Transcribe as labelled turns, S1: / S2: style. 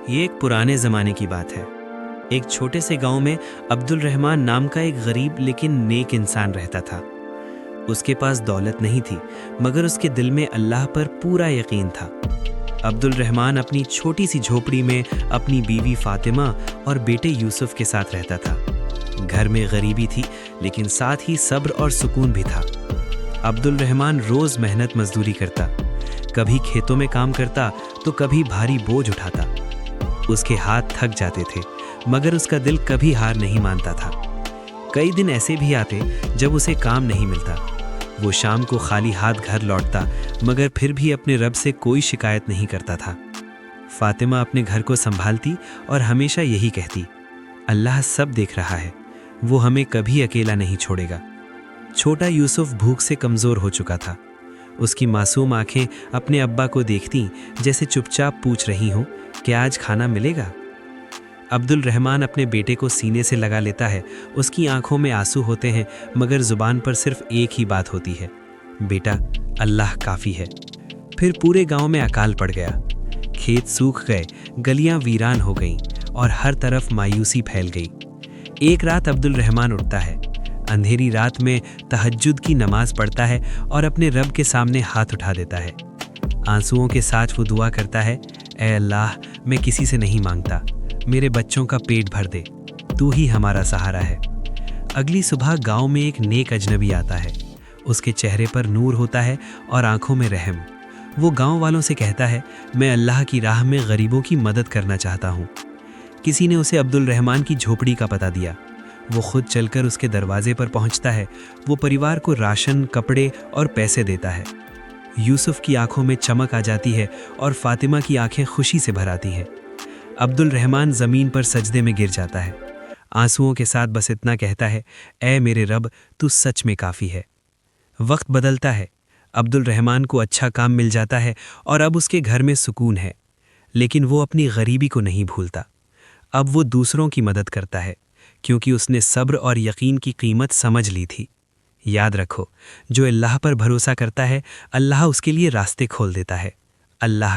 S1: ये एक पुराने ज़माने की बात है। एक छोटे से गांव में अब्दुल रहमान नाम का एक गरीब लेकिन नेक इंसान रहता था। उसके पास दौलत नहीं थी, मगर उसके दिल में अल्लाह पर पूरा यकीन था। अब्दुल रहमान अपनी छोटी सी झोपड़ी में अपनी बीवी फातिमा और बेटे यूसुफ के साथ रहता था। घर में गरीबी थी, लेकिन साथ ही सब्र और सुकून भी था। अब्दुल रहमान रोज़ मेहनत मजदूरी करता, कभी खेतों में काम करता तो कभी भारी बोझ उठाता। उसके हाथ थक जाते थे, मगर उसका दिल कभी हार नहीं मानता था। कई दिन ऐसे भी आते जब उसे काम नहीं मिलता। वो शाम को खाली हाथ घर लौटता, मगर फिर भी अपने रब से कोई शिकायत नहीं करता था। फातिमा अपने घर को संभालती और हमेशा यही कहती, अल्लाह सब देख रहा है, वो हमें कभी अकेला नहीं छोड़ेगा। छोटा यूसुफ भूख से कमज़ोर हो चुका था। उसकी मासूम आंखें अपने अब्बा को देखती, जैसे चुपचाप पूछ रही हों, क्या आज खाना मिलेगा? अब्दुल रहमान अपने बेटे को सीने से लगा लेता है। उसकी आंखों में आंसू होते हैं, मगर जुबान पर सिर्फ एक ही बात होती है, बेटा, अल्लाह काफ़ी है। फिर पूरे गांव में अकाल पड़ गया। खेत सूख गए, गलियां वीरान हो गईं और हर तरफ मायूसी फैल गई। एक रात अब्दुल रहमान उठता है, अंधेरी रात में तहज्जुद की नमाज पढ़ता है और अपने रब के सामने हाथ उठा देता है। आंसुओं के साथ वो दुआ करता है, ऐ अल्लाह, मैं किसी से नहीं मांगता, मेरे बच्चों का पेट भर दे, तू ही हमारा सहारा है। अगली सुबह गांव में एक नेक अजनबी आता है। उसके चेहरे पर नूर होता है और आंखों में रहम। वो गांव वालों से कहता है, मैं अल्लाह की राह में गरीबों की मदद करना चाहता हूँ। किसी ने उसे अब्दुल रहमान की झोपड़ी का पता दिया। वो खुद चलकर उसके दरवाजे पर पहुंचता है। वो परिवार को राशन, कपड़े और पैसे देता है। यूसुफ की आंखों में चमक आ जाती है और फातिमा की आंखें खुशी से भर आती हैं। अब्दुल रहमान ज़मीन पर सजदे में गिर जाता है। आंसुओं के साथ बस इतना कहता है, ऐ मेरे रब, तू सच में काफ़ी है। वक्त बदलता है। अब्दुल रहमान को अच्छा काम मिल जाता है और अब उसके घर में सुकून है। लेकिन वो अपनी गरीबी को नहीं भूलता। अब वो दूसरों की मदद करता है, क्योंकि उसने सब्र और यकीन की कीमत समझ ली थी। याद रखो, जो अल्लाह पर भरोसा करता है, अल्लाह उसके लिए रास्ते खोल देता है। अल्लाह